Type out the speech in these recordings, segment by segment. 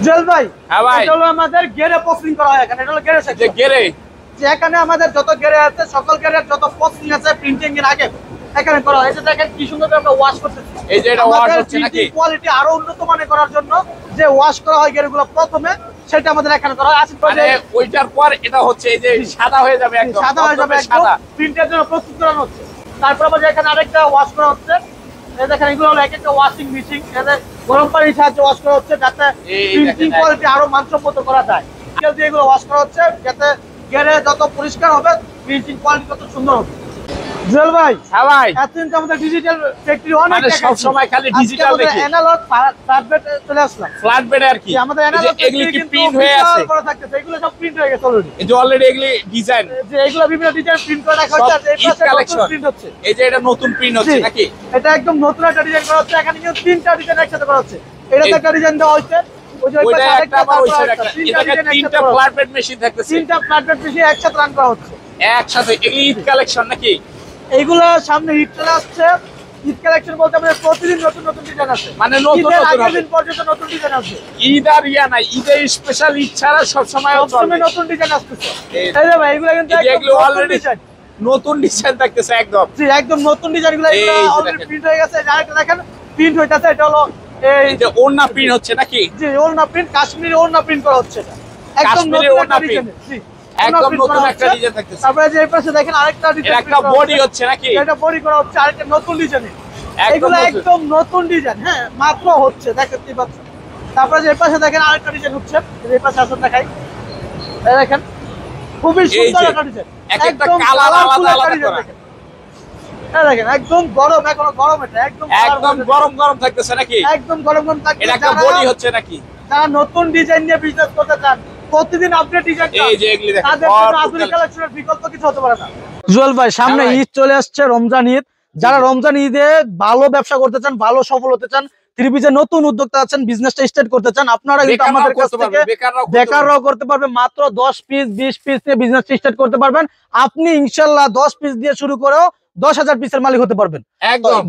জুয়েল ভাই, হ্যাঁ ভাই, এটা হলো আমাদের গেরে পোস্টিং করা হয় এখানে। এটা হলো গেরে সেকশন। গেরে যে এখানে আমাদের যত গেরে আছে, সকল গেরের যত পোস্টিং আছে প্রিন্টিং এর আগে এখানে করা হয়। এই যে দেখেন কি সুন্দর আমরা ওয়াশ করতেছি। এই যে এটা ওয়াশ হচ্ছে নাকি? কোয়ালিটি আরো উন্নত মানের করার জন্য যে ওয়াশ করা হয় গেরগুলো প্রথমে, সেটা আমাদের এখানে করা হয়। মানে ওইটার পর এটা হচ্ছে এই যে সাদা হয়ে যাবে, একদম সাদা হয়ে যাবে, একদম প্রিন্টের জন্য প্রস্তুত করা হচ্ছে। তারপর আবার এখানে আরেকটা ওয়াশ করা হচ্ছে। এই দেখেন এগুলো হলো এক একটা ওয়াশিং মেশিন, এতে গরম পানির সাহায্যে ওয়াশ করা হচ্ছে যাতে প্রিন্টিং কোয়ালিটি আরো মানসম্মত করা যায়। এগুলো ওয়াশ করা হচ্ছে যাতে গেরে যত পরিষ্কার হবে, প্রিন্টিং কোয়ালিটি তত সুন্দর হবে। জুয়েল ভাই, হ্যাঁ ভাই, এতদিন তো আমাদের ডিজিটাল ফ্যাক্টরি অনেক, মানে সব সময় খালি ডিজিটাল দেখি। অ্যানালগ ফ্ল্যাট বেড চলে আসলাম। ফ্ল্যাট বেড আর কি, আমাদের অ্যানালগ এগুলি কি প্রিন্ট হয়ে আছে? বড় থাকতেছে, এগুলো সব প্রিন্ট হয়ে গেছে অলরেডি। এই যে অলরেডি এগুলি ডিজাইন, যে এগুলো বিভিন্ন ডিজাইন প্রিন্ট করা রাখা হচ্ছে। আর এই পাশে নতুন প্রিন্ট হচ্ছে। এই যে এটা নতুন প্রিন্ট হচ্ছে নাকি? এটা একদম নতুন একটা ডিজাইন করা হচ্ছে। এখানে কিন্তু তিনটা ডিজাইন একসাথে করা হচ্ছে। এটা একটা ডিজাইন দেওয়া হচ্ছে, ওই যে ওইটা একটা আবার ওই সাইড একটা। এটা তিনটা ফ্ল্যাট বেড মেশিন থাকতেছে, তিনটা ফ্ল্যাট বেড মেশিন একসাথে রান করা হচ্ছে। একসাথে। এগুলি ঈদ কালেকশন নাকি? এইগুলো সামনে ঈদ চলে আসছে। ঈদ কালেকশন বলতে আমাদের প্রতিদিন নতুন নতুন ডিজাইন আছে, মানে নতুন নতুন আগের দিন পর্যন্ত নতুন ডিজাইন আছে। ঈদ আর ইয়া নাই, ঈদের স্পেশাল ঈদ ছাড়া সব সময় নতুন ডিজাইন আসতেছে। এই যে ভাই, এগুলো কিন্তু এগুলো অলরেডি নতুন ডিজাইন থাকতেছে একদম। জি, একদম নতুন ডিজাইন। এগুলো অলরেডি প্রিন্ট হয়ে গেছে। আরেকটা দেখেন প্রিন্ট হইতাছে, এটা হলো এই যে ওড়না প্রিন্ট হচ্ছে নাকি? জি, ওড়না প্রিন্ট, কাশ্মীরি ওড়না প্রিন্ট করা হচ্ছে। এটা একদম নতুন একটা ডিজাইন। জি, একদম নতুন একটা ডিজাইন থাকতেছে। তারপরে যে এই পাশে দেখেন আরেকটা ডিজাইন, একটা বডি হচ্ছে নাকি? এটা বডি করা হচ্ছে আরেকটা নতুন ডিজাইন। এগুলো একদম নতুন ডিজাইন, হ্যাঁ, মাত্র হচ্ছে, দেখতে পাচ্ছেন। তারপরে যে এই পাশে দেখেন আরেকটা ডিজাইন হচ্ছে, এই পাশে আসুন দেখাই। এই দেখেন খুবই সুন্দর একটা ডিজাইন, একটা কালার আলাদা আলাদা করা। এই দেখেন একদম গরম, এখনো গরম। এটা একদম গরম গরম থাকতেছে নাকি? একদম গরম গরম থাকতেছে। এটা একটা বডি হচ্ছে নাকি? যারা নতুন ডিজাইন নিয়ে বিজনেস করতে চান, প্রতিদিন আপডেট ডিজাইন, এই যে এগুলি দেখেন, তাদের জন্য আধুনিক কালেকশনের বিকল্প কিছু হতে পারে না। জুয়েল ভাই, সামনে ঈদ চলে আসছে, রমজান ঈদ। যারা রমজান ঈদে ভালো ব্যবসা করতে চান, ভালো সফল হতে চান, থ্রি পিসের নতুন উদ্যোক্তা আছেন, বিজনেসটা স্টার্ট করতে চান, আপনারা কিন্তু আমাদের কাছ থেকে বেকাররাও করতে পারবে। মাত্র 10 পিস 20 পিস দিয়ে বিজনেস স্টার্ট করতে পারবেন। আপনি ইনশাআল্লাহ 10 পিস দিয়ে শুরু করেও 10,000 পিসের মালিক হতে পারবেন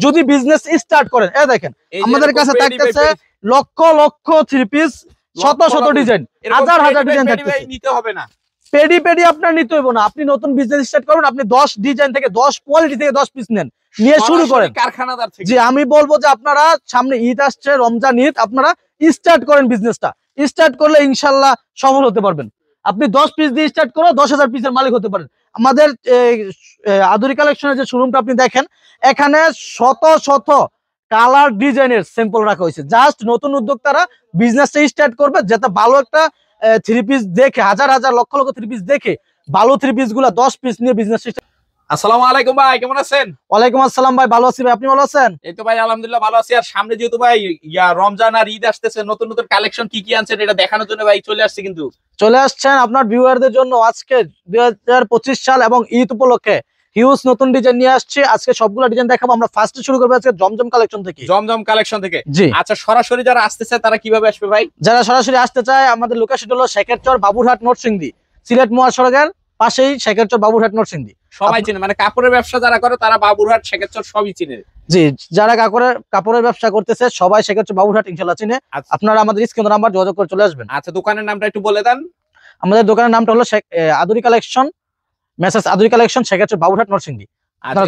যদি বিজনেস স্টার্ট করেন। এই দেখেন আমাদের কাছে থাকতেছে লক্ষ লক্ষ থ্রি পিস, শত শত ডিজাইন, হাজার হাজার ডিজাইন থাকতেছে। নিতে হবে না, পেডি আপনার নিতে হবে না। আপনি নতুন বিজনেস স্টার্ট করুন, আপনি 10 ডিজাইন থেকে 10 কোয়ালিটি থেকে 10 পিস নেন, নিয়ে শুরু করেন কারখানাদার থেকে। জি, আমি বলবো যে আপনারা সামনে ঈদ আসছে, রমজান ঈদ, আপনারা স্টার্ট করেন বিজনেসটা। স্টার্ট করলে ইনশাআল্লাহ সফল হতে পারবেন। আপনি 10 পিস দিয়ে স্টার্ট করে 10,000 পিসের মালিক হতে পারেন। আমাদের আধুনিক কালেকশনের যে শোরুমটা আপনি দেখেন, এখানে শত শত কালার ডিজাইনের স্যাম্পল রাখা হয়েছে। জাস্ট নতুন উদ্যোক্তারা বিজনেসটা স্টার্ট করবে, যাতে ভালো একটা থ্রি পিস দেখে, হাজার হাজার লক্ষ লক্ষ থ্রি পিস দেখে ভালো থ্রি পিস গুলা 10 পিস নিয়ে বিজনেস। আসসালামু আলাইকুম ভাই, কেমন আছেন? ওয়ালাইকুম আসসালাম ভাই, ভালো আছি ভাই, আপনি ভালো আছেন? এই তো ভাই আলহামদুলিল্লাহ ভালো আছি। আর সামনে যেহেতু ভাই রমজান আর ঈদ আসতেছে, নতুন নতুন কালেকশন কি কি আনছেন এটা দেখানোর জন্য ভাই চলে আসছে। কিন্তু চলে আসছেন আপনার ভিউয়ারদের জন্য আজকে 2025 সাল এবং ঈদ উপলক্ষে হিউজ নতুন ডিজাইন নিয়ে আসছে। আজকে সবগুলো ডিজাইন দেখাবো। আমরা ফার্স্টে শুরু করবো আজকে জমজম কালেকশন থেকে। জমজম কালেকশন থেকে, জি। আচ্ছা, সরাসরি যারা আসতে চায় তারা কিভাবে আসবে ভাই? যারা সরাসরি আসতে চায়, আমাদের লোকেশন হলো শেখেরচর, বাবুরহাট, নরসিংদী, সিলেট মহাসড়কের পাশেই শেখেরচর, বাবুরহাট, নরসিংদী। সবাই চিনে, মানে কাপড়ের ব্যবসা যারা করে তারা বাবুরহাট, শেখেরচর সবই চিনে। জি, যারা কাপড়ের ব্যবসা করতেছে সবাই শেখেরচর, বাবুরহাট ইনশাআল্লাহ চিনে। আপনারা আমাদের স্ক্রিনে নাম্বার যোগাযোগ করে চলে আসবেন। আচ্ছা, দোকানের নামটা একটু বলে দেন। আমাদের দোকানের নামটা হলো আধুনিক কালেকশন, মেসেজ আধুনিক কালেকশন, শেখেরচর, বাবুরহাট, নরসিংদী।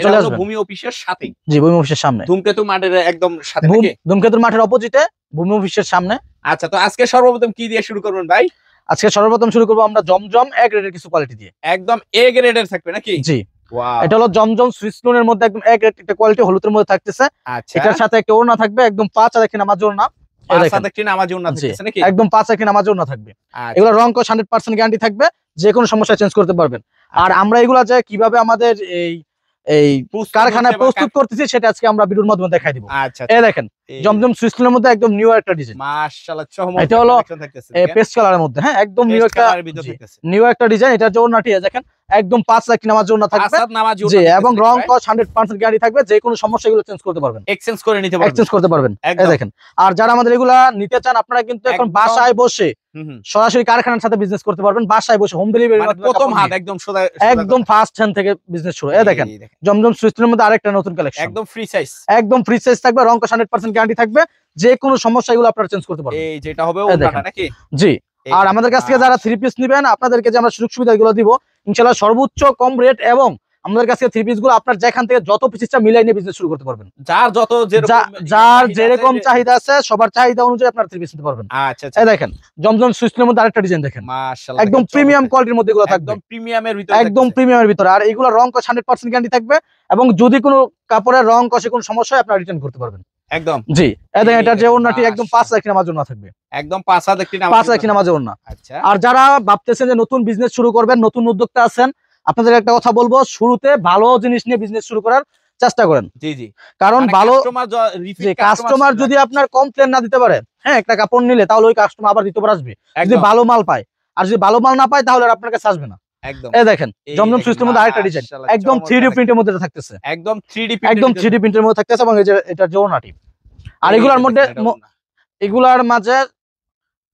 চলে আসবেন ভূমি অফিসের সাথে। জি, ভূমি অফিসের সামনে, ধূমকেতু মাঠের একদম সাথে, ধূমকেতু মাঠের অপোজিটে ভূমি অফিসের সামনে। আচ্ছা, তো আজকে সর্বপ্রথম কি দিয়ে শুরু করবেন ভাই? আজকে সর্বপ্রথম শুরু করবো আমরা জমজম এ গ্রেডের কিছু কোয়ালিটি দিয়ে। একদম এ গ্রেডের থাকবে নাকি? জি, এটা হলো জমজম সুইস লোনের মধ্যে একদম এ গ্রেড একটা কোয়ালিটি, হলুদের মধ্যে থাকতেছে। এটার সাথে একটা ওড়না থাকবে, একদম 5 আর একটা নামাজ ওড়না। একদম 5 আর একটা নামাজ ওড়না থাকবে। এগুলো রং কস 100% গ্যারান্টি থাকবে, যে কোনো সমস্যা চেঞ্জ করতে পারবেন। আর আমরা এগুলা যে কিভাবে আমাদের এই কারখানায় প্রস্তুত করতেছি সেটা আজকে আমরা ভিডিওর মাধ্যমে দেখাই দিব। এই দেখেন জমজম সুইস লোনের মধ্যে একদম নিউ একটা ডিজাইন। মাশাআল্লাহ, চমৎকার। এটা হলো পেস্ট কালারের মধ্যে, হ্যাঁ, একদম নিউ একটা ডিজাইন। এটা ওড়নাটি দেখেন একদম 5 লাখ নামাজ ওড়না থাকবে। জি, এবং রং কস 100% গ্যারান্টি থাকবে, যে কোনো সমস্যা এগুলো চেঞ্জ করতে পারবেন, এক্সচেঞ্জ করতে পারবেন। এই দেখেন। আর যারা আমাদের এগুলা নিতে চান, আপনারা কিন্তু এখন বাসায় বসে সরাসরি কারখানার সাথে বিজনেস করতে পারবেন, বাসায় বসে হোম ডেলিভারি, প্রথম হাত একদম সোজা একদম ফার্স্ট হ্যান্ড থেকে বিজনেস শুরু। এই দেখেন জমজম সুইচের মধ্যে আরেকটা নতুন কালেকশন, একদম ফ্রি সাইজ, একদম ফ্রি সাইজ থাকবে, রং কস 100% গ্যারান্টি থাকবে, যে কোনো সমস্যা এগুলো আপনারা চেঞ্জ করতে পারবেন। এই যেটা হবে ওনাটা নাকি? জি। আর আমাদের কাছ থেকে যারা 3 পিস নেবেন, আপনাদেরকে যে আমরা সুযোগ সুবিধা গুলো দিব ইনশাআল্লাহ সর্বোচ্চ কম রেট, এবং আমাদের কাছে 3 পিস গুলো আপনার যেখান থেকে যত পিস ইচ্ছা মিলাই নিয়ে বিজনেস শুরু করতে পারবেন। যার যেরকম চাহিদা আছে সবার চাহিদা অনুযায়ী আপনারা 3 পিস নিতে পারবেন। আচ্ছা আচ্ছা, এই দেখেন জমজম সুইচের মধ্যে আরেকটা ডিজাইন দেখেন, মাশাআল্লাহ একদম প্রিমিয়াম কোয়ালিটির মধ্যে এগুলো থাকবে, একদম প্রিমিয়ামের ভিতরে, একদম প্রিমিয়ামের ভিতরে। আর এগুলো রং কস 100% গ্যারান্টি থাকবে, এবং যদি কোনো কাপড়ের রং কষে কোনো সমস্যা হয় আপনারা রিটার্ন করতে পারবেন একদম। জি। এই দেখেন এটার যে ওন্নাটি একদম 5 লাখ নামাজ ওন্না থাকবে, একদম 5 লাখ নামাজ ওন্না। আচ্ছা। আর যারা ভাবতেছেন যে নতুন বিজনেস শুরু করবেন, নতুন উদ্যোক্তা আছেন, আপনাদের একটা কথা বলবো, শুরুতে ভালো জিনিস নিয়ে বিজনেস শুরু করার চেষ্টা করেন। জি জি। কারণ ভালো কাস্টমার যদি আপনার কমপ্লেন না দিতে পারে, হ্যাঁ, একটা কাপড় নিলে তাহলে ওই কাস্টমার আবার দ্বিতীয়বার আসবে যদি ভালো মাল পায়, আর যদি ভালো মাল না পায় তাহলে আর আপনার কাছে আসবে না। একদম। এই দেখেন জমজম সুইচের মধ্যে আরেকটা ডিজাইন, একদম 3D প্রিন্টের মধ্যে থাকতেছে, একদম 3D প্রিন্টের মধ্যে থাকতেছে, এবং এই যে এটার যে ওন্নাটি। আর এগুলার মাঝে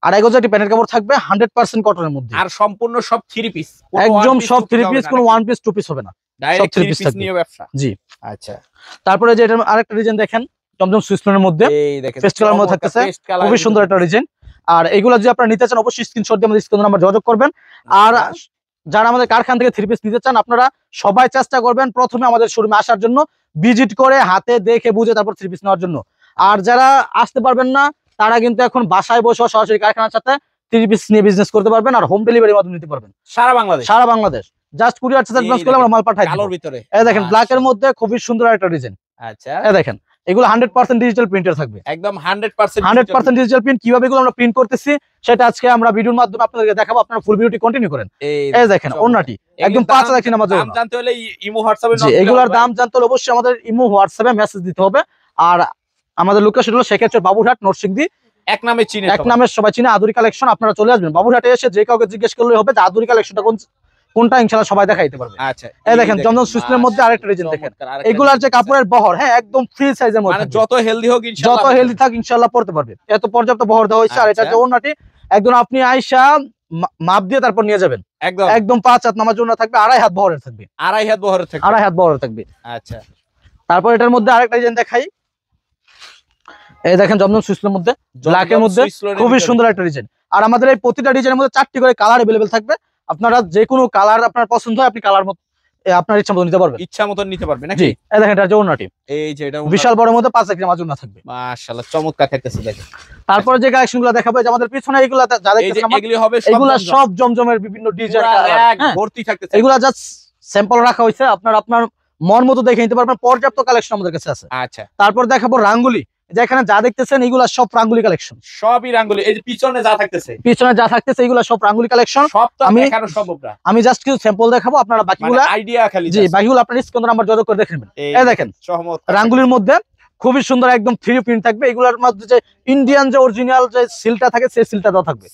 2.5 গজ একটি প্যান্টের কাপড় থাকবে 100% কটনের মধ্যে, আর সম্পূর্ণ সব 3 পিস, একদম সব 3 পিস, কোনো 1 পিস 2 পিস হবে না, ডাইরেক্ট 3 পিস নিয়ে ব্যবসা। জি। আচ্ছা। তারপরে যে এটার আরেকটা ডিজাইন দেখেন জমজম সুইচের মধ্যে, এই দেখেন পেস্ট কালার মধ্যে থাকতেছে, খুবই সুন্দর একটা ডিজাইন। আর এগুলা যদি আপনারা নিতে চান অবশ্যই স্ক্রিনশট দিয়ে আমাদের স্ক্রিনে নাম্বার যোগাযোগ করবেন। আর যারা আমাদের কারখানা থেকে 3 পিস নিতে চান, আপনারা সবাই চেষ্টা করবেন প্রথমে আমাদের শোরুমে আসার জন্য, ভিজিট করে হাতে দেখে বুঝে তারপর 3 পিস নেওয়ার জন্য। আর যারা আসতে পারবেন না তারা কিন্তু এখন বাসায় বসে সরাসরি কারখানার সাথে 3 পিস নিয়ে বিজনেস করতে পারবেন, আর হোম ডেলিভারির মাধ্যমে নিতে পারবেন সারা Bangladesh. Just courier charge advance করলে আমরা মাল পাঠাই দিব। কালোর ভিতরে এই দেখেন ব্ল্যাক এর মধ্যে খুবই সুন্দর একটা ডিজাইন। আচ্ছা। এই দেখেন এগুলো 100% ডিজিটাল প্রিন্টার থাকবে, একদম 100% ডিজিটাল প্রিন্ট। কিভাবে এগুলো আমরা প্রিন্ট করতেছি সেটা আজকে আমরা ভিডিওর মাধ্যমে আপনাদেরকে দেখাবো, আপনারা ফুল ভিডিওটি কন্টিনিউ করেন। এই দেখেন ওন্নাটি একদম 5 লাখ নামাজ ওন্না। দাম জানতে হলে ইমো হোয়াটসঅ্যাপে জি, এগুলোর দাম জানতে হলে অবশ্যই আমাদের ইমো হোয়াটসঅ্যাপে মেসেজ দিতে হবে। আর আমাদের লোকেশন হলো শেখারচর বাবুরহাট নরসিংদী, এক নামে সবাই চিনে আদুরি কালেকশন। আপনারা চলে আসবেন বাবুরহাটে, এসে যে কাউকে জিজ্ঞেস করলে হবে যে আদুরি কালেকশনটা কোনটা, ইনশাআল্লাহ সবাই দেখাইতে পারবে। আচ্ছা। এই দেখেন জমজম সুইচের মধ্যে আরেকটা ডিজাইন দেখেন, এগুলার যে কাপড়ের বহর, হ্যাঁ, একদম ফ্রি সাইজের মধ্যে, মানে যত হেলদি হোক ইনশাআল্লাহ, যত হেলদি থাক ইনশাআল্লাহ পড়তে পারবে, এত পর্যাপ্ত বহর দেওয়া হয়েছে। আর এটা যে ওন্নাটি একদম আপনি আয়েশা মাপ দিয়ে তারপর নিয়ে যাবেন, একদম 5 হাত নামাজ ওন্না থাকবে, 2.5 হাত বহরের থাকবে, 2.5 হাত বহরের থাকবে। আচ্ছা। তারপর এটার মধ্যে আরেকটা ডিজাইন দেখাই, এই দেখেন জমজম সুইচের মধ্যে ব্ল্যাক এর মধ্যে খুবই সুন্দর একটা ডিজাইন। আর আমাদের এই প্রতিটা ডিজাইনের মধ্যে 4টি করে কালার अवेलेबल থাকবে, আপনারা যে কোনো কালার আপনার পছন্দ হয় আপনি কালার মতো আপনার ইচ্ছা মতো নিতে পারবেন, নাকি? জি। এই দেখেন এটা যে ওন্নাটি, এই যে এটা বিশাল বড় মধ্যে 5 লাখ নামাজ ওন্না থাকবে, মাশাআল্লাহ চমৎকার থাকতেছে। দেখেন তারপরে যে কালেকশনগুলো দেখাবো, যে আমাদের পিছনে এগুলা যা দেখতেছেন এগুলা সব জমজমের বিভিন্ন ডিজাইন ভর্তি থাকতেছে, এগুলা জাস্ট স্যাম্পল রাখা হয়েছে, আপনার মন মতো দেখে নিতে পারবেন, পর্যাপ্ত কালেকশন আমাদের কাছে আছে। আচ্ছা। তারপর দেখাবো রাঙ্গুলি, যেখানে যা দেখতেছেন এগুলা সব রাঙ্গুলি কালেকশন, সবই রাঙ্গুলি। এই যে পিছনে যা থাকতেছে এগুলা সব রাঙ্গুলি কালেকশন, সব তো দেখানো সম্ভব না, আমি জাস্ট কিছু স্যাম্পল দেখাবো, আপনারা বাকিগুলো আইডিয়া খালি, জি, বাকিগুলো আপনারা স্ক্রিন নাম্বার যোগাযোগ করে দেখে নেবেন। এই দেখেন রাঙ্গুলির মধ্যে খুবই সুন্দর একদম 3D প্রিন্ট থাকবে, এগুলোর মধ্যে যে ইন্ডিয়ান যে অরিজিনাল যে সিলটা থাকে সেই সিলটা দেওয়া থাকবে,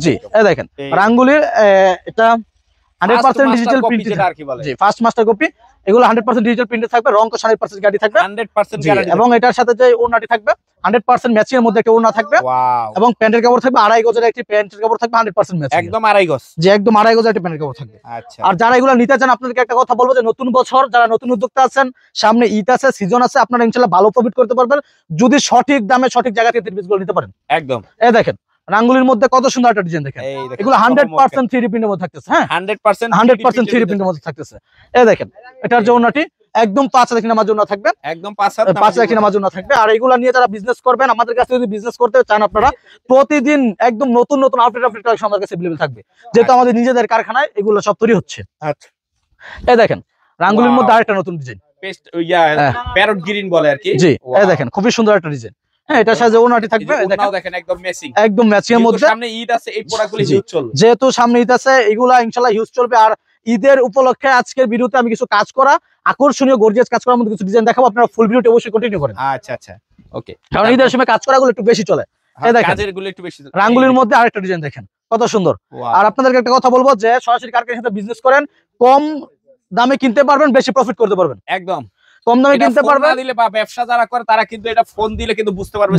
জি। এই দেখেন রাঙ্গুলির এটা 100% ডিজিটাল প্রিন্ট, জি, ফার্স্ট মাস্টার কপি। এগুলো 100% ডিজিটাল প্রিন্টে থাকবে, রং কস 100% গ্যারান্টি থাকবে, 100% গ্যারান্টি, এবং এটার সাথে যে ওন্নাটি থাকবে 100% ম্যাচিং এর মধ্যে একটা ওন্না থাকবে, এবং প্যান্টের কাপড় থাকবে 2.5 গজের একটি প্যান্টের কাপড় থাকবে 100% ম্যাচিং, একদম 2.5 গজ, জি, একদম 2.5 গজের একটা প্যান্টের কাপড় থাকবে। আচ্ছা। আর যারা এগুলো নিতে চান আপনাদেরকে একটা কথা বলবো, যে নতুন বছর যারা নতুন উদ্যোক্তা আছেন, সামনে ঈদ আছে, সিজন আছে, আপনারা ইনশাআল্লাহ ভালো প্রফিট করতে পারবেন যদি সঠিক দামে সঠিক জায়গা থেকে 3 পিসগুলো নিতে পারেন। একদম। এই দেখেন রাঙ্গুলির মধ্যে কত সুন্দর একটা ডিজাইন দেখেন, এগুলো 100% 3D প্রিন্টের মধ্যে থাকতেছে, হ্যাঁ, 100% 3D প্রিন্টের মধ্যে থাকতেছে। এই দেখেন এটার যে ওন্নাটি একদম 5 লাখ নামাজ ওন্না থাকবে, একদম 5 লাখ নামাজ ওন্না থাকবে। আর এগুলো নিয়ে যারা বিজনেস করবেন, আমাদের কাছে যদি বিজনেস করতে চান আপনারা, প্রতিদিন একদম নতুন আপডেট কালেকশন আমাদের কাছে अवेलेबल থাকবে, যেহেতু আমাদের নিজেদের কারখানায় এগুলো সব তৈরি হচ্ছে। আচ্ছা। এই দেখেন রাঙ্গুলির মধ্যে আরেকটা নতুন ডিজাইন, পেস্ট প্যারট গ্রিন বলে আর কি, জি। এই দেখেন খুবই সুন্দর একটা ডিজাইন, হ্যাঁ, এটার সাথে ওন্নাটি থাকবে, দেখেন একদম ম্যাচিং এর মধ্যে। সামনে ঈদ আছে, এই প্রোডাক্টগুলো হিউজ চলবে, যেহেতু সামনে ঈদ আছে এগুলা ইনশাআল্লাহ হিউজ চলবে। আর ঈদের উপলক্ষে আজকের ভিডিওতে আমি কিছু কাজ করা, আকর্ষণীয় গর্জিয়াস কাজ করার মধ্যে কিছু ডিজাইন দেখাবো, আপনারা ফুল ভিডিওটি অবশ্যই কন্টিনিউ করেন। আচ্ছা আচ্ছা, ওকে। কারণ ঈদের সময় কাজ করাগুলো একটু বেশি চলে। এই দেখেন কাজেরগুলো একটু বেশি, রাঙ্গুলির মধ্যে আরেকটা ডিজাইন দেখেন কত সুন্দর। আর আপনাদেরকে একটা কথা বলবো, যে সরাসরি কারখানার সাথে বিজনেস করেন, কম দামে কিনতে পারবেন, বেশি প্রফিট করতে পারবেন, একদম কম দামে কিনতে পারবেন। দিলে বা ব্যবসা যারা করে তারা কিন্তু এটা ফোন দিলে কিন্তু বুঝতে পারবে,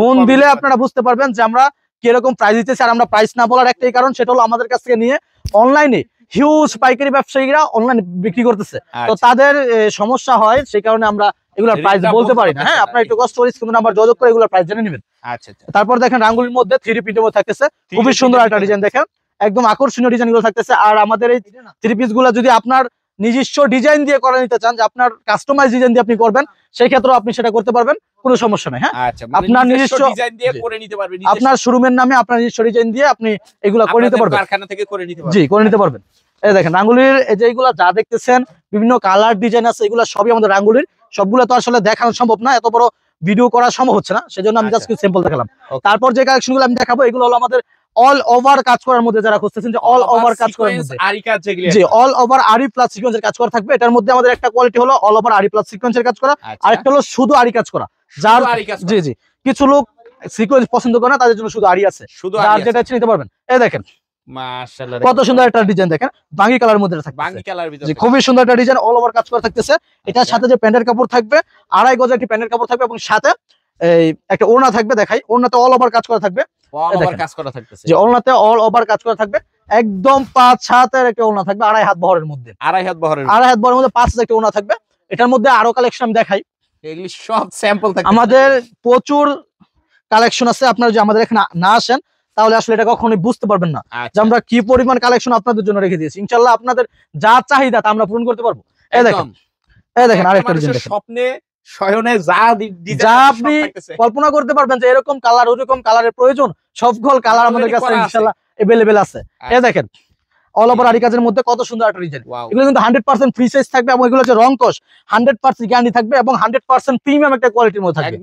ফোন দিলে আপনারা বুঝতে পারবেন যে আমরা কিরকম প্রাইস দিতেছে, আর আমরা প্রাইস না বলার একটাই কারণ, সেটা হলো আমাদের কাছ থেকে নিয়ে অনলাইনে হিউজ পাইকারি ব্যবসায়ীরা অনলাইনে বিক্রি করতেছে, তো তাদের সমস্যা হয়, সেই কারণে আমরা এগুলোর প্রাইস বলতে পারি না। হ্যাঁ, আপনারা একটু কষ্ট করে স্ক্রিনে নাম্বার যোগাযোগ করে এগুলোর প্রাইস জেনে নেবেন। আচ্ছা আচ্ছা। তারপর দেখেন রাঙ্গুলির মধ্যে 3 পিসের মধ্যে থাকতেছে খুবই সুন্দর একটা ডিজাইন, দেখেন একদম আকর্ষণীয় ডিজাইন গুলো থাকতেছে। আর আমাদের এই 3 পিস গুলো যদি আপনার নিজস্ব ডিজাইন দিয়ে করে নিতে চান, যে আপনার কাস্টমাইজ ডিজাইন দিয়ে আপনি করবেন, সেই ক্ষেত্রে আপনি সেটা করতে পারবেন, কোনো সমস্যা নেই। হ্যাঁ, আচ্ছা, আপনার নিজস্ব ডিজাইন দিয়ে করে নিতে পারবেন, আপনার শোরুমের নামে আপনার নিজস্ব ডিজাইন দিয়ে আপনি এগুলো করে নিতে পারবেন, কারখানা থেকে করে নিতে পারবেন। জি, করে নিতে পারবেন। এই দেখেন রাঙ্গুলির এই যে এগুলা যা দেখতেছেন বিভিন্ন কালার ডিজাইন আছে, এগুলো সবই আমাদের রাঙ্গুলির। সবগুলো তো আসলে দেখানো সম্ভব না, এত বড় ভিডিও করা সম্ভব হচ্ছে না, সেজন্য আমি জাস্ট কিছু স্যাম্পল দেখালাম। তারপর যে কালেকশন গুলো আমি দেখাবো, এগুলো হলো আমাদের অল ওভার কাজ করার মধ্যে, যারা খুঁজতেছেন যে অল ওভার কাজ করার মধ্যে, আরি কাজ যেগুলো, জি, অল ওভার আরি প্লাস সিকোয়েন্সের কাজ করা থাকবে। এটার মধ্যে আমাদের একটা কোয়ালিটি হলো অল ওভার আরি প্লাস সিকোয়েন্সের কাজ করা, আর একটা হলো শুধু আরি কাজ করা। যার জি জি কিছু লোক সিকোয়েন্স পছন্দ করে না, তাদের জন্য শুধু আরি আছে, যার যেটা ইচ্ছে নিতে পারবেন। এই দেখেন মাশাআল্লাহ কত সুন্দর একটা ডিজাইন, দেখেন বাঙ্গি কালার মধ্যে থাকবে, বাঙ্গি কালার ভিতরে, জি, খুবই সুন্দর একটা ডিজাইন, অল ওভার কাজ করা থাকতেছে। এটার সাথে যে প্যান্টের কাপড় থাকবে, 2.5 গজ একটি প্যান্টের কাপড় থাকবে, এবং সাথে এই একটা ওড়না থাকবে, দেখাই ওড়নাতে অল ওভার কাজ করা থাকবে, অল ওভার কাজ করা থাকতেছে, যে ওড়নাতে অল ওভার কাজ করা থাকবে, একদম 5 হাতের একটা ওড়না থাকবে, 2.5 হাত বহরের মধ্যে, 2.5 হাত বহরের, 2.5 হাত বহরের মধ্যে 5 হাতের একটা ওড়না থাকবে। এটার মধ্যে আরো কালেকশন আমি দেখাই, এগুলি সব স্যাম্পল থাকবে, আমাদের প্রচুর কালেকশন আছে। আপনারা যদি আমাদের এখানে না আসেন, তাহলে আসলে এটা কখনোই বুঝতে পারবেন না যে আমরা কি পরিমাণ কালেকশন আপনাদের জন্য রেখে দিয়েছি। ইনশাআল্লাহ আপনাদের যা চাহিদা তা আমরা পূরণ করতে পারবো। এই দেখেন, এই দেখেন আরেকটা ডিজাইন, দেখেন স্বপ্নে শয়নে যা যা আপনি কল্পনা করতে পারবেন যে এরকম কালার ওরকম কালারের প্রয়োজন, সবগুলো কালার আমাদের কাছে ইনশাআল্লাহ अवेलेबल আছে। এই দেখেন অল ওভার আরি কাজের মধ্যে কত সুন্দর একটা ডিজাইন, এগুলো কিন্তু 100% ফ্রি সাইজ থাকবে, এবং এগুলো হচ্ছে রং কস 100% গ্যারান্টি থাকবে, এবং 100% প্রিমিয়াম একটা কোয়ালিটির মধ্যে থাকবে,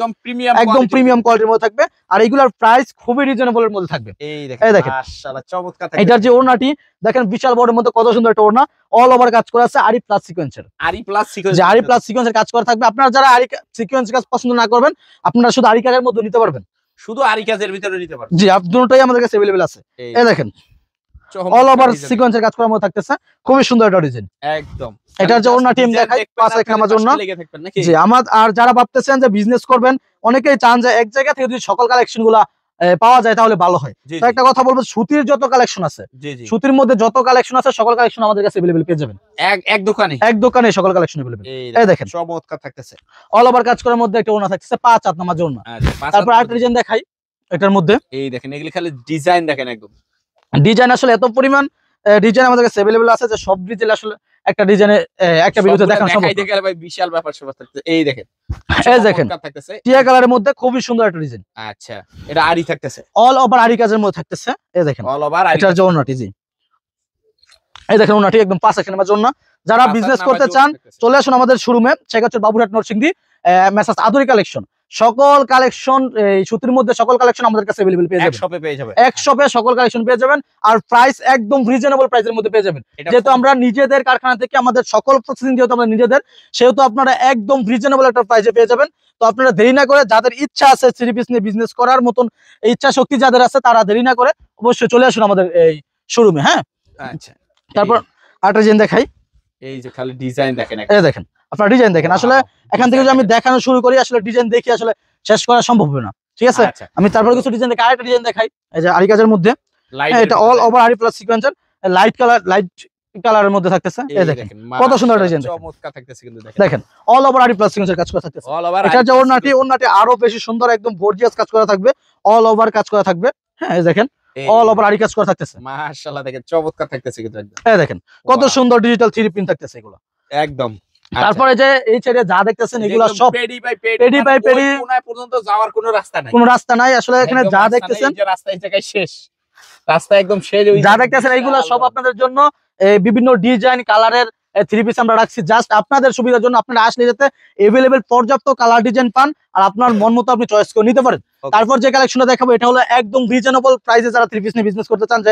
একদম প্রিমিয়াম কোয়ালিটির মধ্যে থাকবে। আর এগুলোর প্রাইস খুবই রিজনেবল এর মধ্যে থাকবে। এই দেখেন মাশাআল্লাহ চমৎকার থাকবে। এটার যে ওড়নাটি দেখেন বিশাল বড়ের মধ্যে কত সুন্দর একটা ওড়না, অল ওভার কাজ করা আছে আরি প্লাস সিকোয়েন্সের, আরি প্লাস সিকোয়েন্স, যে আরি প্লাস সিকোয়েন্সের কাজ করা থাকবে। আপনারা যারা আরি সিকোয়েন্স কাজ পছন্দ না করবেন, আপনারা শুধু আরি কাজের মধ্যে নিতে পারবেন, শুধু আরি কাজের ভিতরে নিতে পারবেন, জি, দুটোই আমাদের কাছে अवेलेबल আছে। এই দেখেন অল ওভার সিকোয়েন্সের কাজ করার মধ্যে থাকতেছে, খুবই সুন্দর একটা ডিজাইন একদম। এটার যে ওড়না টিম দেখাই 5 এক নামার জন্য, জি, আর যারা ভাবতেছেন যে বিজনেস করবেন, অনেকেই চান যে এক জায়গা থেকে যদি সকল কালেকশনগুলা পাওয়া যায় তাহলে ভালো হয়। তো একটা কথা বলবো, সুতির যত কালেকশন আছে, সুতির মধ্যে যত কালেকশন আছে, সকল কালেকশন আমাদের কাছে अवेलेबल পেয়ে যাবেন, এক দোকানে সকল কালেকশন अवेलेबल। এই দেখেন চমৎকার থাকতেছে, অল ওভার কাজ করার মধ্যে একটা ওড়না থাকতেছে 5 হাত নামার জন্য। তারপর আরেকটা ডিজাইন দেখাই এটার মধ্যে, এই দেখেন এগুলি খালি ডিজাইন দেখেন, একদম ডিজাইন আসলে এত পরিমাণ ডিজাইন আমাদের কাছে अवेलेबल আছে যে সব ডিজাইন আসলে একটা ডিজাইনে একটা ভিডিওতে দেখানো সম্ভব না। দেখাইতে ভাই বিশাল ব্যাপার স্যাপার থাকতেছে। এই দেখেন, এই দেখেন থাকতেছে টিয়া কালারের মধ্যে খুবই সুন্দর একটা ডিজাইন, আচ্ছা এটা আরি থাকতেছে, অল ওভার আরি কাজের মধ্যে থাকতেছে। এই দেখেন অল ওভার আরি, এটার যে ওড়নাটি, জি, এই দেখেন ওড়নাটি একদম 5 এক নামার জন্য। যারা বিজনেস করতে চান চলে আসুন আমাদের শোরুমে, শেখাচ্চর বাবুরহাট নরসিংদী, মেসার্স আদুরি কালেকশন। সকল কালেকশন এই সুতির মধ্যে সকল কালেকশন আমাদের কাছে अवेलेबल পেয়ে যাবেন, এক শপে সকল কালেকশন পেয়ে যাবেন, আর প্রাইস একদম রিজনেবল প্রাইসের মধ্যে পেয়ে যাবেন। যেহেতু আমরা নিজেদের কারখানা থেকে আমাদের সকল প্রসেসিং যেহেতু আমরা নিজেদের, সেহেতু আপনারা একদম রিজনেবল একটা প্রাইসে পেয়ে যাবেন। তো আপনারা দেরি না করে, যাদের ইচ্ছা আছে থ্রি পিস নিয়ে বিজনেস করার মতন ইচ্ছা শক্তি যাদের আছে, তারা দেরি না করে অবশ্যই চলে আসুন আমাদের এই শোরুমে। হ্যাঁ, আচ্ছা তারপর আরেকটা ডিজাইন দেখাই, এই যে খালি ডিজাইন দেখেন, এই দেখেন আপনারা ডিজাইন দেখেন। আসলে এখান থেকে যদি আমি দেখানো শুরু করি, আসলে ডিজাইন দেখি আসলে শেষ করা সম্ভব হবে না, ঠিক আছে? আমি তারপর কিছু ডিজাইন দেখাই, আরেকটা ডিজাইন দেখাই, এই যে আরি কাজের মধ্যে, এটা অল ওভার আরি প্লাস সিকোয়েন্সের লাইট কালারের মধ্যে থাকতেছে। এই দেখেন কত সুন্দর ডিজাইন, চমৎকার থাকতেছে কিন্তু দেখেন অল ওভার আরি প্লাস সিকোয়েন্সের কাজ করা থাকতেছে। এটা যে ওড়নাটি আরো বেশি সুন্দর, একদম গর্জিয়াস কাজ করা থাকবে, অল ওভার কাজ করা থাকবে। হ্যাঁ, এই দেখেন অল ওভার আরি কাজ করা থাকতেছে, মাশাআল্লাহ দেখেন চমৎকার থাকতেছে কিন্তু একদম। এই দেখেন কত সুন্দর ডিজিটাল 3D প্রিন্ট থাকতেছে এগুলো একদম। তারপরে যে এই সাইডে যা দেখতেছেন এগুলো সব পেডি বাই পেডি, কোণায় পর্যন্ত যাওয়ার কোনো রাস্তা নাই, কোনো রাস্তা নাই। আসলে এখানে যা দেখতেছেন এই যে রাস্তা এই জায়গায় শেষ, রাস্তা একদম শেষ, যা দেখতেছেন এইগুলো সব আপনাদের জন্য বিভিন্ন ডিজাইন কালারের থ্রি পিস আমরা রাখছি, জাস্ট আপনাদের সুবিধার জন্য। আপনারা আসলে যাতে अवेलेबल পর্যাপ্ত কালার ডিজাইন পান, আর আপনার মন মতো আপনি চয়েস করে নিতে পারেন। তারপর যে কালেকশনটা দেখাবো, এটা হলো একদম রিজনেবল প্রাইসে যারা থ্রি পিস নিয়ে বিজনেস করতে চান, যে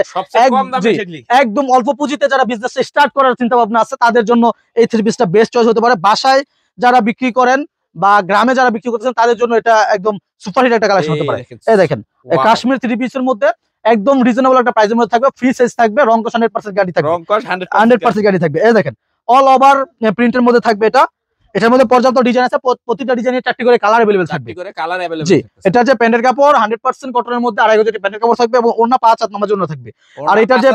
একদম অল্প পুঁজিতে যারা বিজনেস স্টার্ট করার চিন্তা ভাবনা আছে, তাদের জন্য এই থ্রি পিসটা বেস্ট চয়েস হতে পারে। বাসায় যারা বিক্রি করেন বা গ্রামে যারা বিক্রি করতেছেন, তাদের জন্য এটা একদম সুপারহিট একটা কালেকশন হতে পারে। এই দেখেন কাশ্মীর থ্রি পিসের মধ্যে একদম রিজনেবল একটা প্রাইসের মধ্যে থাকবে, ফ্রি সাইজ থাকবে, রং কস 100% গ্যারান্টি থাকবে, 100% গ্যারান্টি থাকবে। এই দেখেন অল ওভার প্রিন্টের মধ্যে থাকবে, এটা এটার মধ্যে পর্যাপ্ত ডিজাইন আছে, প্রতিটা ডিজাইনের 4টি করে কালার अवेलेबल থাকবে। 4টি করে কালার अवेलेबल জি, এটা যে প্যান্টের কাপড় 100% কটনের মধ্যে 2.5 গজ প্যান্টের কাপড় থাকবে এবং ওড়না 5 হাত নামাজ ওড়না থাকবে। আর এটার যে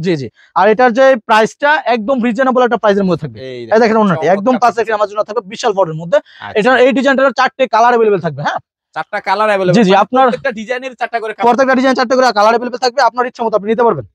জি জি, আর এটার যে প্রাইসটা একদম রিজনেবল একটা প্রাইসের মধ্যে থাকবে। এই দেখেন ওড়নাটি একদম 5 হাত নামাজ ওড়না থাকবে বিশাল বড়ের মধ্যে। এটার এই ডিজাইনটার 4টি কালার अवेलेबल থাকবে। হ্যাঁ, 4টা কালার अवेलेबल। জি জি, আপনার প্রত্যেকটা ডিজাইনের 4টা করে কালার, প্রত্যেকটা ডিজাইন 4টা করে কালার अवेलेबल থাকবে। আপনার ইচ্ছা মতো আপনি নিতে পারবেন।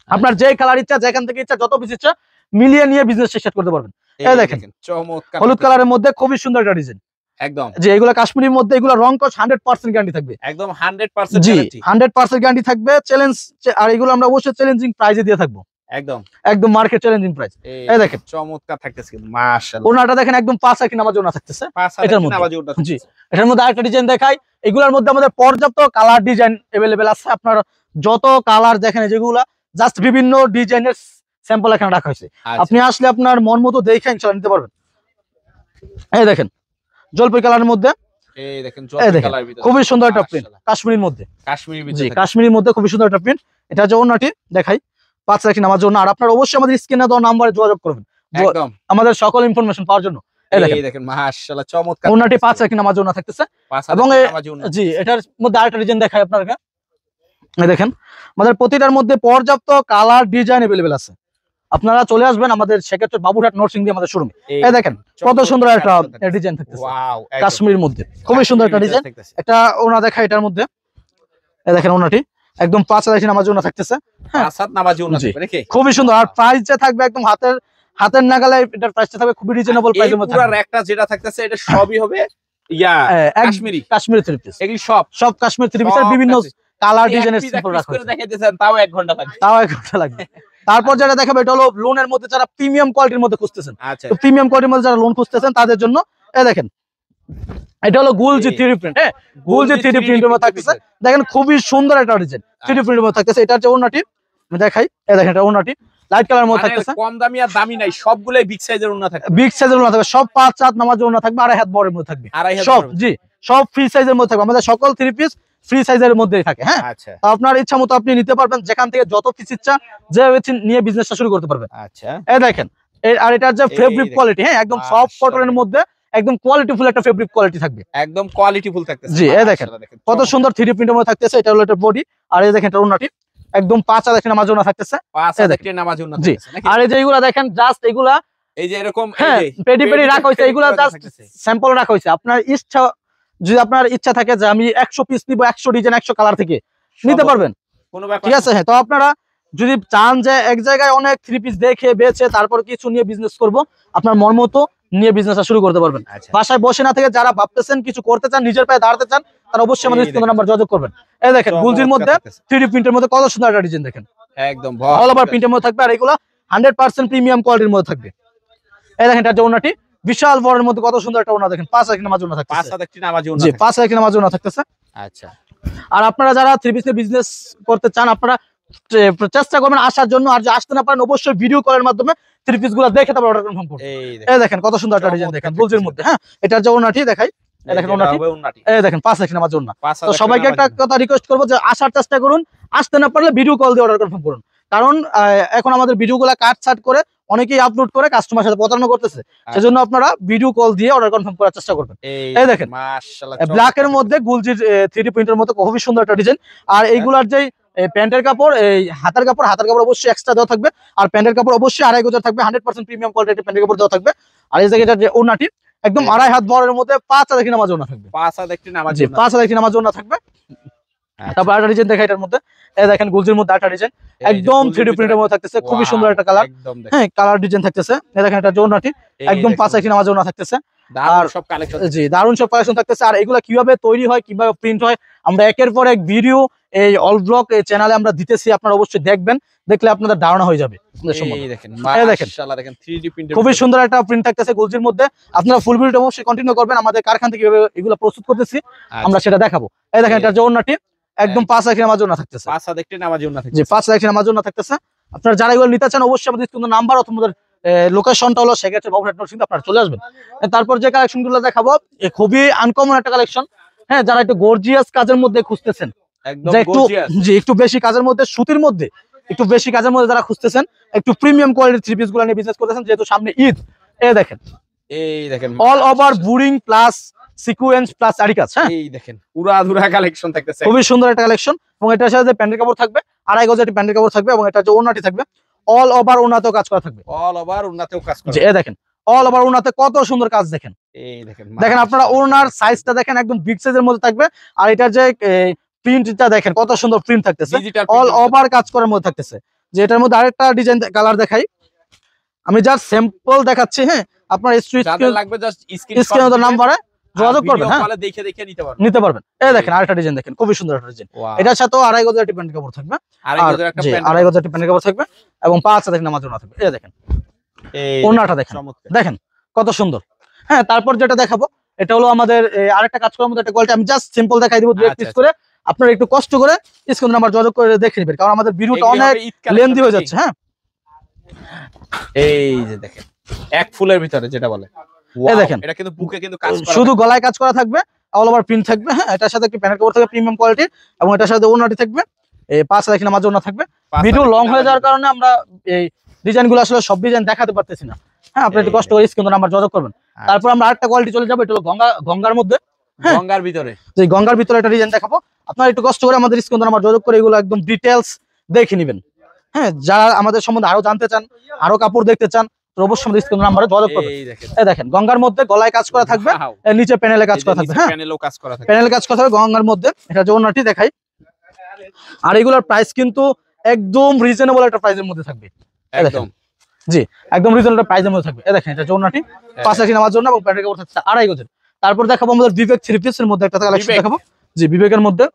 আপনার যে কালার ইচ্ছা, যেখান থেকে ইচ্ছা, যত পিস ইচ্ছা মিলিয়ে নিয়ে বিজনেস স্টার্ট করতে পারবেন। এই দেখেন চমৎকার হলুদ কালারের মধ্যে খুবই সুন্দর একটা ডিজাইন। একদম যে এগুলা কাশ্মীরের মধ্যে, এগুলা রং কস 100% গ্যারান্টি থাকবে। একদম 100% জি, গ্যারান্টি, 100% গ্যারান্টি থাকবে। চ্যালেঞ্জ, আর এগুলো আমরা অবশ্যই চ্যালেঞ্জিং প্রাইসে দিয়ে থাকবো। একদম একদম মার্কেট চ্যালেঞ্জিং প্রাইস। এই দেখেন চমৎকার থাকতেছে মাশাআল্লাহ। ওনাটা দেখেন একদম 5 হাত নামাজ ওনা থাকতেছে এটার মধ্যে। জি, এটার মধ্যে আরেকটা ডিজাইন দেখাই। এগুলোর মধ্যে আমাদের পর্যাপ্ত কালার ডিজাইন अवेलेबल আছে। আপনার যত কালার দেখেন, যেগুলা জাস্ট বিভিন্ন ডিজাইনের স্যাম্পল এখানে রাখা হয়েছে। আপনি আসলে আপনার মন মতো দেখে ইনশাআল্লাহ নিতে পারবেন। এই দেখেন জলপাই কালারের মধ্যে, এই দেখেন জলপাই কালার ভিতরে খুবই সুন্দর একটা প্রিন্ট কাশ্মীরের মধ্যে। কাশ্মীরি ভিতরে, জি, কাশ্মীরের মধ্যে খুবই সুন্দর একটা প্রিন্ট। এটা যে ওনাটি দেখাই 5 রাখি নামার জন্য। আর আপনারা অবশ্যই আমাদের স্ক্রিনে দেওয়া নম্বরে যোগাযোগ করবেন একদম আমাদের সকল ইনফরমেশন পাওয়ার জন্য। এই দেখেন মাশাআল্লাহ চমৎকার ওনাটি 5 রাখি নামার জন্য থাকতেছে। এবং জি, এটার মধ্যে আরেকটা ডিজাইন দেখাই আপনাদেরকে। এই দেখেন আমাদের প্রতিটার মধ্যে পর্যাপ্ত কালার ডিজাইন अवेलेबल আছে। আপনারা চলে আসবেন আমাদের সেক্ষেত্রে বাবুরহাট নরসিংদী আমাদের শোরুমে। এই দেখেন কত সুন্দর একটা ডিজাইন থাকতেছে কাশ্মীরের মধ্যে, খুবই সুন্দর একটা ডিজাইন। একটা ওনা দেখা এটার মধ্যে। এই দেখেন ওনাটি একদম 5 রাখি নামার জন্য থাকতেছে। 5 হাত নামাজ ওনা থাকবে নাকি, খুবই সুন্দর। আর প্রাইস যে থাকবে একদম হাতের নাগালে, এটার প্রাইসটা থাকবে খুবই রিজনেবল প্রাইসের মধ্যে। পুরো একটা যেটা থাকতেছে এটা সবই হবে ইয়া কাশ্মীরি থ্রি পিস। এগুলি সব কাশ্মীরি থ্রি পিসের বিভিন্ন কালার ডিজাইনের স্যাম্পল রাখা করে দেখাইতেছেন, তাও 1 ঘন্টা লাগবে। তারপর যেটা দেখাবো এটা হলো লোনের মধ্যে, যারা প্রিমিয়াম কোয়ালিটির মধ্যে খুঁজতেছেন। আচ্ছা, তো প্রিমিয়াম কোয়ালিটির মধ্যে যারা লোন খুঁজতেছেন তাদের জন্য এই দেখেন এটা হলো গুলজি থ্রি প্রিন্ট। হ্যাঁ, গুলজি থ্রি প্রিন্টের মধ্যে থাকতেছে। দেখেন খুবই সুন্দর একটা ডিজাইন থ্রি প্রিন্টের মধ্যে থাকতেছে। এটার যে ওড়নাটি আমি দেখাই। এই দেখেন এটা ওড়নাটি লাইট কালারের মধ্যে থাকতেছে। কম দামি আর দামি নাই, সবগুলাই বিগ সাইজের ওড়না থাকবে। বিগ সাইজের ওড়না থাকবে, সব 5 হাত নামাজের ওড়না থাকবে, 2.5 হাত বড়ের মধ্যে থাকবে। সব জি, সব ফ্রি সাইজের মধ্যে থাকবে। আমাদের সকল থ্রি পিস ফ্রি সাইজের মধ্যেই থাকে। হ্যাঁ, আচ্ছা, আপনার ইচ্ছা মতো আপনি নিতে পারবেন, যেখান থেকে যত পিস ইচ্ছা যে নিয়ে বিজনেসটা শুরু করতে পারবেন। আচ্ছা, এই দেখেন আর এটার যে ফেব্রিক কোয়ালিটি, হ্যাঁ একদম সফট কটনের মধ্যে একদম কোয়ালিটিফুল একটা ফেব্রিক কোয়ালিটি থাকবে। একদম কোয়ালিটিফুল থাকতেছে। জি, এই দেখেন কত সুন্দর থ্রি প্রিন্টের মধ্যে থাকতেছে। এটা হলো একটা বডি। আর এই দেখেন এটা ওড়নাটি একদম 5 হাত নামাজ ওড়না থাকতেছে। 5 হাত নামাজ ওড়না থাকতেছে নাকি। আর এই যে এগুলা দেখেন জাস্ট এগুলা এই যে এরকম পেডি রাখা হয়েছে, এগুলা জাস্ট স্যাম্পল রাখা হয়েছে। আপনার ইচ্ছা, যদি আপনার ইচ্ছা থাকে যে আমি 100 পিস নিব, 100 ডিজাইন 100 কালার থেকে নিতে পারবেন, কোনো ব্যাপার ঠিক আছে। হ্যাঁ, তো আপনারা যদি চান যে এক জায়গায় অনেক থ্রি পিস দেখে বেছে তারপর কিছু নিয়ে বিজনেস করব, আপনার মন মতো নিয়ে বিজনেসটা শুরু করতে পারবেন। বাসায় বসে না থেকে যারা ভাবতেছেন কিছু করতে চান, নিজের পায়ে দাঁড়াতে চান, তারা অবশ্যই আমাদের স্ক্রিন নাম্বার যোগাযোগ করবেন। এই দেখেন গুলজির মধ্যে থ্রি প্রিন্টের মধ্যে কত সুন্দর একটা ডিজাইন দেখেন, একদম অল ওভার প্রিন্টের মধ্যে থাকবে। আর এগুলো 100% প্রিমিয়াম কোয়ালিটির মধ্যে থাকবে। এই দেখেন এটা যে ওড়নাটি বিশাল বড়ের মধ্যে কত সুন্দর একটা ওড়না দেখেন। 5 রাখি নামাজ ওড়না থাকতেছে। 5 হাত নামাজ ওড়না, জি 5 রাখি নামাজ ওড়না থাকতেছে। আচ্ছা, আর আপনারা যারা থ্রি পিসের বিজনেস করতে চান, আপনারা চেষ্টা করবেন আসার জন্য। আর যে আসতে না পারেন অবশ্যই ভিডিও কলের মাধ্যমে থ্রি পিস গুলো দেখে তারপর অর্ডার কনফার্ম করুন। এই দেখেন কত সুন্দর একটা ডিজাইন দেখেন গুলজির মধ্যে। হ্যাঁ, এটার যে ওড়নাটি দেখাই। এই দেখেন ওড়নাটি, এই দেখেন 5 রাখি নামাজ ওড়না। তো সবাইকে একটা কথা রিকোয়েস্ট করবো যে আসার চেষ্টা করুন, আসতে না পারলে ভিডিও কল দিয়ে অর্ডার কনফার্ম করুন। কারণ এখন আমাদের ভিডিও গুলা কাট করে অনেকেই আপলোড করে কাস্টমার সাথে প্রতারণা করতেছে। সেজন্য আপনারা ভিডিও কল দিয়ে অর্ডার কনফার্ম করার চেষ্টা করবেন। এই দেখেন মাশাআল্লাহ ব্ল্যাক এর মধ্যে গুলজির থ্রি প্রিন্টের মধ্যে খুবই সুন্দর একটা ডিজাইন। আর এইগুলার যে প্যান্টের কাপড়, এই হাতের কাপড় অবশ্যই এক্সট্রা দেওয়া থাকবে। আর প্যান্টের কাপড় অবশ্যই 2.5 গজ থাকবে, 100% প্রিমিয়াম কোয়ালিটির প্যান্টের কাপড় দেওয়া থাকবে। আর এই জায়গাটা যে ওড়নাটি একদম 2.5 হাত বড়ের মধ্যে 5 হাত নামাজ ওড়না থাকবে। 5 হাত নামাজ, জি 5 হাত নামাজ ওড়না থাকবে। তারপর একটা ডিজাইন দেখা এটার মধ্যে। এই দেখেন গুলজির মধ্যে একটা ডিজাইন একদম 3D প্রিন্টের মধ্যে থাকতেছে, খুবই সুন্দর একটা কালার। হ্যাঁ, কালার ডিজাইন থাকতেছে। এই দেখেন এটা ওড়নাটি একদম 5 হাত নামাজ ওড়না থাকতেছে। দারুণ সব কালেকশন, জি দারুণ সব কালেকশন থাকতেছে। আর এগুলা কিভাবে তৈরি হয়, কিভাবে প্রিন্ট হয়, আমরা একের পর এক ভিডিও এই অল ব্লগ এই চ্যানেলে আমরা দিতেছি। আপনারা অবশ্যই দেখবেন, দেখলে আপনাদের ধারণা হয়ে যাবে। খুবই সুন্দর একটা প্রিন্ট থাকতেছে গুলজির মধ্যে। আপনারা ফুল ভিডিওটা অবশ্যই কন্টিনিউ করবেন। আমাদের কারখানা থেকে কিভাবে এগুলো প্রস্তুত করতেছি আমরা সেটা দেখাবো। এই দেখেন এটা যে ওড়নাটি একদম 5 রাখি নামাজ ওড়না থাকতেছে। 5 হাত নামাজ ওড়না থাকতেছে। জি 5 রাখি নামাজ ওড়না থাকতেছে। আপনারা যারা এগুলো নিতে চান অবশ্যই আমাদের স্ক্রিনে নাম্বার অথবা আমাদের লোকেশনটা হলো সেক্ষেত্রে বাবুরহাট নরসিংদী, আপনারা চলে আসবেন। তারপর যে কালেকশন গুলো দেখাবো খুবই আনকমন একটা কালেকশন। হ্যাঁ, যারা একটু গর্জিয়াস কাজের মধ্যে খুঁজতেছেন, একটু বেশি কাজের মধ্যে, সুতির মধ্যে একটু বেশি কাজের মধ্যে যারা খুঁজতেছেন, একটু প্রিমিয়াম কোয়ালিটির থ্রি পিস গুলো নিয়ে বিজনেস করতেছেন, যেহেতু সামনে ঈদ। এই দেখেন এই দেখেন all over burying plus sequence plus আরি কাজ। হ্যাঁ, এই দেখেন উড়াধুরা কালেকশন থাকতেছে। খুবই সুন্দর একটা কালেকশন। এবং এটার সাথে প্যান্টের কাপড় থাকবে, 2.5 গজ একটি প্যান্টের কাপড় থাকবে, এবং এটা যে ওড়নাটি থাকবে অল ওভার ওড়নাতেও কাজ করা থাকবে। অল ওভার উন্নতেও কাজ করে। যে দেখেন অল ওভার ওড়নাতে কত সুন্দর কাজ দেখেন। এই দেখেন দেখেন আপনারা ওড়নার সাইজটা দেখেন, একদম বিগ সাইজের মধ্যে থাকবে। আর এটার যে প্রিন্টটা দেখেন কত সুন্দর প্রিন্ট থাকতেছে, ডিজিটাল অল ওভার কাজ করার মধ্যে থাকতেছে। যে এটার মধ্যে আরেকটা ডিজাইন কালার দেখাই, আমি জাস্ট স্যাম্পল দেখাচ্ছি। হ্যাঁ, আপনার যাদের লাগবে জাস্ট স্ক্রিনে তো নাম্বারে যোগাযোগ করবেন। হ্যাঁ, কলে দেখে দেখে নিতে পারবেন। নিতে পারবেন। এই দেখেন আরেকটা ডিজাইন দেখেন, খুবই সুন্দর একটা ডিজাইন। এটার সাথেও 2.5 গজ একটি প্যান্টের কাপড় থাকবে, আর 2.5 গজ একটি প্যান্টের কাপড় থাকবে, এবং 5 দেখেন নামাজ ওড়না থাকবে। এই দেখেন ওড়নাটা দেখেন, দেখেন কত সুন্দর। হ্যাঁ, তারপর যেটা দেখাবো এটা হলো আমাদের আরেকটা কাজ করার মধ্যে একটা কোয়ালিটি। আমি জাস্ট সিম্পল দেখাই দিব 2 পিস করে, আপনারা একটু কষ্ট করে স্ক্রিনে নাম্বার যোগাযোগ করে দেখে নেবেন, কারণ আমাদের ভিডিওটা অনেক লেন্থি হয়ে যাচ্ছে। হ্যাঁ, এই যে দেখেন এক ফুলের ভিতরে যেটা বলে, এই দেখেন এটা কিন্তু বুকে কিন্তু কাজ করা, শুধু গলায় কাজ করা থাকবে, অল ওভার প্রিন্ট থাকবে। হ্যাঁ, এটার সাথে একটি প্যানেল কাপড় থাকবে প্রিমিয়াম কোয়ালিটির, এবং এটার সাথে ওড়নাটি থাকবে। এই 5 দেখেন নামাজ ওড়না থাকবে। ভিডিও লং হয়ে যাওয়ার কারণে আমরা এই ডিজাইনগুলো আসলে সব ডিজাইন দেখাতে পারতেছি না। হ্যাঁ, আপনি একটু কষ্ট করে স্ক্রিনে নাম্বার যোগাযোগ করবেন। তারপর আমরা আরেকটা কোয়ালিটি চলে যাবো, এটা হলো গঙ্গার মধ্যে। হ্যাঁ, গঙ্গার ভিতরে, যে গঙ্গার ভিতরে একটা ডিজাইন দেখাবো, আপনারা একটু কষ্ট করে আমাদের স্ক্রিনে নাম্বার যোগাযোগ করে এগুলো একদম ডিটেইলস দেখে নেবেন। হ্যাঁ, যারা আমাদের সম্বন্ধে আরো জানতে চান, আরো কাপড় দেখতে চান, তো অবশ্যই আমাদের স্ক্রিনে নাম্বারে যোগাযোগ করবেন। এই দেখেন গঙ্গার মধ্যে গলায় কাজ করা থাকবে, নিচে প্যানেলে কাজ করা থাকবে। হ্যাঁ, প্যানেলেও কাজ করা থাকবে, প্যানেলে কাজ করা থাকবে গঙ্গার মধ্যে। এটা যে ওড়নাটি দেখাই, আর এগুলোর প্রাইস কিন্তু একদম রিজনেবল একটা প্রাইসের মধ্যে থাকবে। একদম জি, একদম রিজনেবল প্রাইসের মধ্যে থাকবে। এই দেখেন এটা যে ওড়নাটি 5 দেখেন নামার জন্য, এবং প্যান্টের কাপড় থাকছে 2.5 গজের। তারপর দেখাবো আমাদের বিবেক 3 পিসের মধ্যে একটা কালেকশন দেখাবো। জি, বিবেকের মধ্যে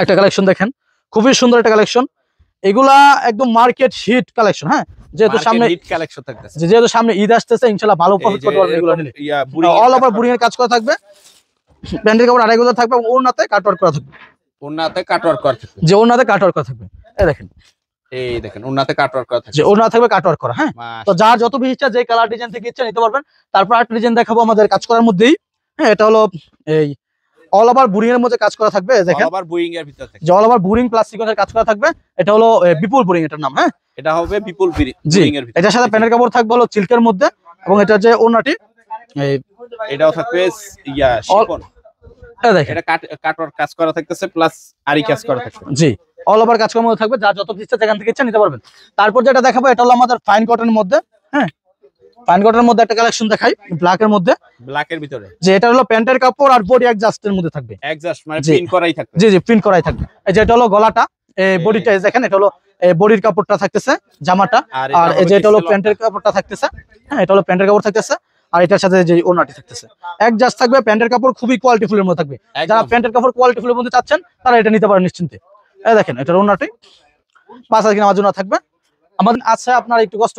একটা কালেকশন দেখেন, খুবই সুন্দর একটা কালেকশন। এগুলা একদম মার্কেট হিট কালেকশন। হ্যাঁ, যেহেতু সামনে হিট কালেকশন থাকতেছে, যেহেতু সামনে ঈদ আসতেছে, ইনশাআল্লাহ ভালো প্রফিট করতে পারবেন এগুলো নিলে। অল ওভার বুরিং এর কাজ করা থাকবে, প্যান্টের কাপড় 2.5 গজ থাকবে, এবং ওড়নাতে কাটওয়ার্ক করা থাকবে। ওড়নাতে কাটওয়ার্ক করা থাকবে, যে ওড়নাতে কাটওয়ার্ক করা থাকবে। এই দেখেন ওড়নাতে কাটওয়ার্ক করা থাকবে, যে ওড়না থাকবে কাটওয়ার্ক করা। হ্যাঁ, তো যার যত বেশি ইচ্ছা, যে কালার ডিজাইন থেকে ইচ্ছা নিতে পারবেন। তারপর আরেকটা ডিজাইন দেখাবো আমাদের কাজ করার মধ্যেই। হ্যাঁ, এটা হলো এই অল ওভার বুরিং এর মধ্যে কাজ করা থাকবে। দেখেন অল ওভার বুইং এর ভিতর থাকবে, যে অল ওভার বুরিং প্লাস সিকোয়েন্সের কাজ করা থাকবে। এটা হলো বিপুল বুরিং এটার নাম। হ্যাঁ, এটা হবে বিপুল জি, বুইং এর ভিতর। এটার সাথে প্যান্টের কাপড় থাকবে হলো সিল্কের মধ্যে, এবং এটা যে ওড়নাটি এটাও থাকবে শিফন। দেখেন এটা কাটওয়ার্ক কাজ করা থাকতেছে, প্লাস আরি কাজ করা থাকবে। জি, অল ওভার কাজ করার মধ্যে থাকবে, যার যত ইচ্ছা সেখান থেকে ইচ্ছা নিতে পারবেন। তারপর যেটা দেখাবো এটা হলো আমাদের ফাইন কটনের মধ্যে। হ্যাঁ, ফাইন কটনের মধ্যে একটা কালেকশন দেখাই ব্ল্যাকের মধ্যে, ব্ল্যাকের ভিতরে, যে এটা হলো প্যান্টের কাপড় আর বডি অ্যাডজাস্টের মধ্যে থাকবে। অ্যাডজাস্ট মানে প্রিন্ট করাই থাকবে। জি জি, প্রিন্ট করাই থাকবে। এই যে এটা হলো গলাটা, এই বডিটা দেখেন, এটা হলো বডির কাপড়টা থাকতেছে, জামাটা। আর এই যে এটা হলো প্যান্টের কাপড়টা থাকতেছে। হ্যাঁ, এটা হলো প্যান্টের কাপড় থাকতেছে, আর এটার সাথে যে ওড়নাটি থাকতেছে অ্যাডজাস্ট থাকবে। প্যান্টের কাপড় খুবই কোয়ালিটি ফুলের মধ্যে থাকবে। যারা প্যান্টের কাপড় কোয়ালিটি ফুলের মধ্যে চাচ্ছেন, তারা এটা নিতে পারেন নিশ্চিন্তে। এই দেখেন এটার ওড়নাটি 5 নামার জন্য থাকবে। আমাদের আছে, আপনারা একটু কষ্ট